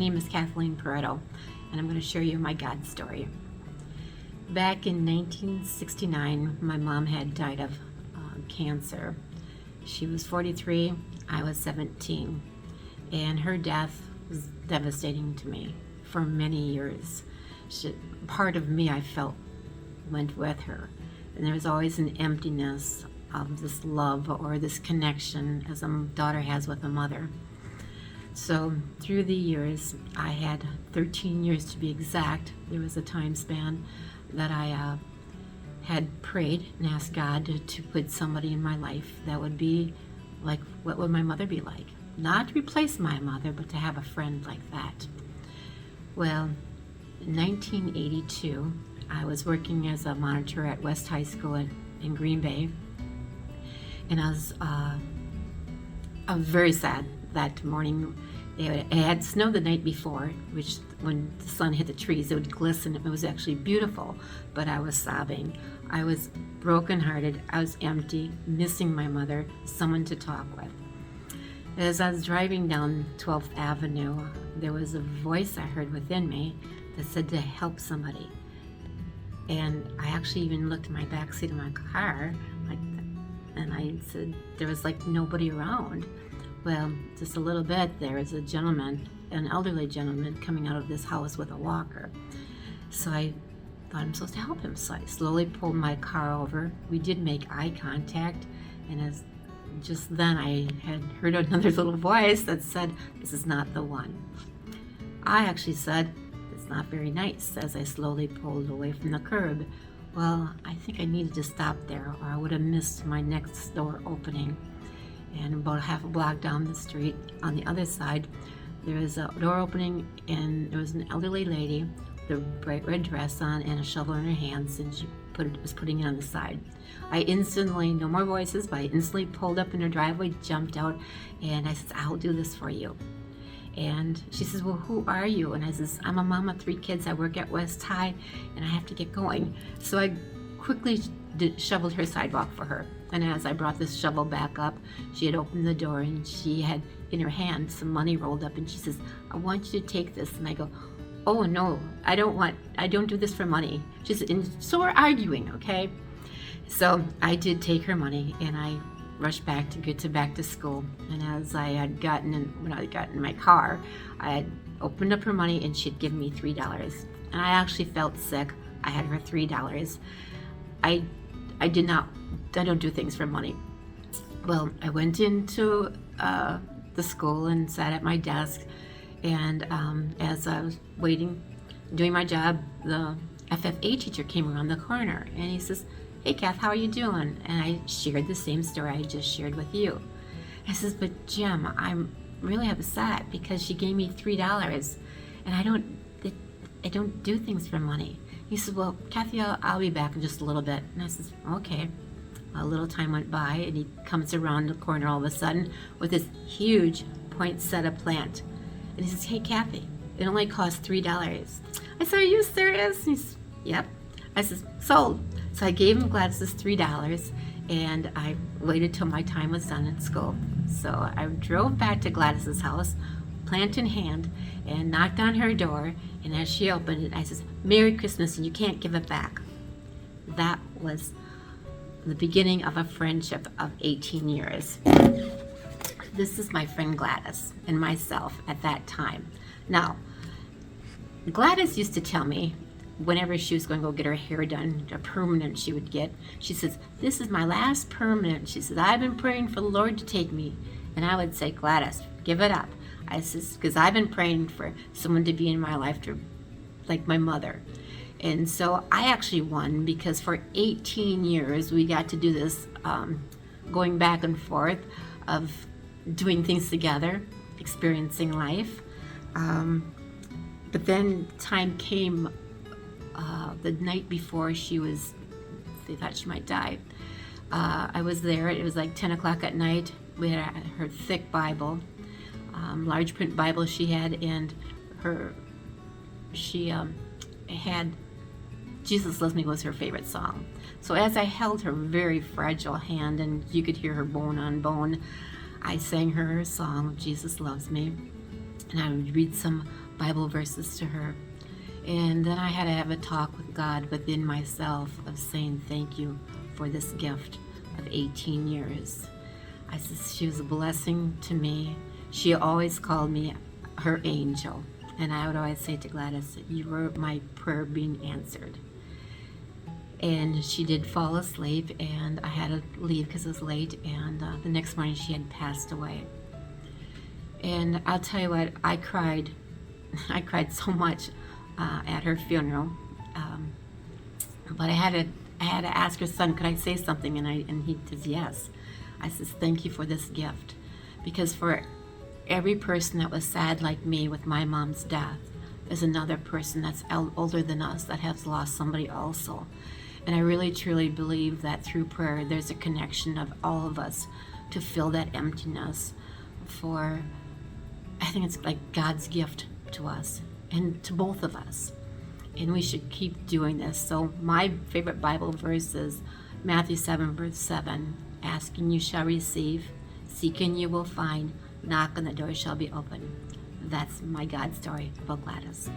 name is Kathleen Porretto, and I'm going to share you my God story. Back in 1969, my mom had died of cancer. She was 43, I was 17, and her death was devastating to me for many years. Part of me, I felt, went with her, and there was always an emptiness of this love or this connection as a daughter has with a mother. So through the years, I had 13 years to be exact. There was a time span that I had prayed and asked God to put somebody in my life that would be like, what would my mother be like? Not to replace my mother, but to have a friend like that. Well, in 1982, I was working as a monitor at West High School in Green Bay, and I was very sad that morning. It had snowed the night before, which when the sun hit the trees, it would glisten. It was actually beautiful, but I was sobbing. I was brokenhearted. I was empty, missing my mother, someone to talk with. As I was driving down 12th Avenue, there was a voice I heard within me that said to help somebody. And I actually even looked in my backseat of my car, and I said, there was like nobody around. Well, just a little bit, there was a gentleman, an elderly gentleman, coming out of this house with a walker. So I thought I'm supposed to help him. So I slowly pulled my car over. We did make eye contact, and just then I had heard another little voice that said, "This is not the one." I actually said, "It's not very nice," as I slowly pulled away from the curb. Well, I think I needed to stop there, or I would have missed my next door opening. And about half a block down the street, on the other side, there was a door opening, and there was an elderly lady with a bright red dress on and a shovel in her hands, and she was putting it on the side. I instantly, no more voices, but I instantly pulled up in her driveway, jumped out, and I said, "I'll do this for you." And she says, "Well, who are you?" And I says, "I'm a mom of 3 kids. I work at West High, and I have to get going." So I quickly shoveled her sidewalk for her. And as I brought this shovel back up, she had opened the door, and she had in her hand some money rolled up, and she says, "I want you to take this." And I go, "Oh no, I don't do this for money." She said, and so we're arguing, okay? So I did take her money, and I rushed back to get back to school. And as I had when I got in my car, I had opened up her money, and she'd given me $3. And I actually felt sick. I had her $3. I don't do things for money. Well, I went into the school and sat at my desk, and as I was waiting, doing my job, the FFA teacher came around the corner, and he says, "Hey Kath, how are you doing?" And I shared the same story I just shared with you. I says, "But Jim, I'm really upset because she gave me $3, and I don't do things for money." He said, "Well, Kathy, I'll be back in just a little bit." And I says, "Okay." A little time went by, and he comes around the corner all of a sudden with this huge poinsettia plant. And he says, "Hey, Kathy, it only costs $3. I said, "Are you serious?" And he says, "Yep." I says, "Sold." So I gave him Gladys's $3, and I waited till my time was done at school. So I drove back to Gladys's house, plant in hand, and knocked on her door. And as she opened it, I says, "Merry Christmas, and you can't give it back." That was the beginning of a friendship of 18 years. This is my friend Gladys and myself at that time. Now, Gladys used to tell me whenever she was going to go get her hair done, a permanent she would get, she says, "This is my last permanent." She says, "I've been praying for the Lord to take me." And I would say, "Gladys, give it up." I says, because I've been praying for someone to be in my life like my mother. And so I actually won, because for 18 years we got to do this going back and forth of doing things together, experiencing life. But then time came the night before they thought she might die. I was there. It was like 10 o'clock at night. We had her thick Bible, large print Bible she had, and she had "Jesus Loves Me" was her favorite song. So as I held her very fragile hand, and you could hear her bone on bone, I sang her song, "Jesus Loves Me," and I would read some Bible verses to her. And then I had to have a talk with God within myself of saying thank you for this gift of 18 years. I said she was a blessing to me. She always called me her angel. And I would always say to Gladys, you were my prayer being answered. And she did fall asleep, and I had to leave because it was late, and the next morning she had passed away. And I'll tell you what, I cried so much at her funeral, but I had to ask her son, could I say something? And he says yes. I says, thank you for this gift, because for every person that was sad like me with my mom's death, there's another person that's older than us that has lost somebody also. And I really truly believe that through prayer there's a connection of all of us to fill that emptiness for, I think it's like God's gift to us and to both of us. And we should keep doing this. So my favorite Bible verse is Matthew 7 verse 7. Ask and you shall receive, seek and you will find, knock and the door shall be open. That's my God story about Gladys.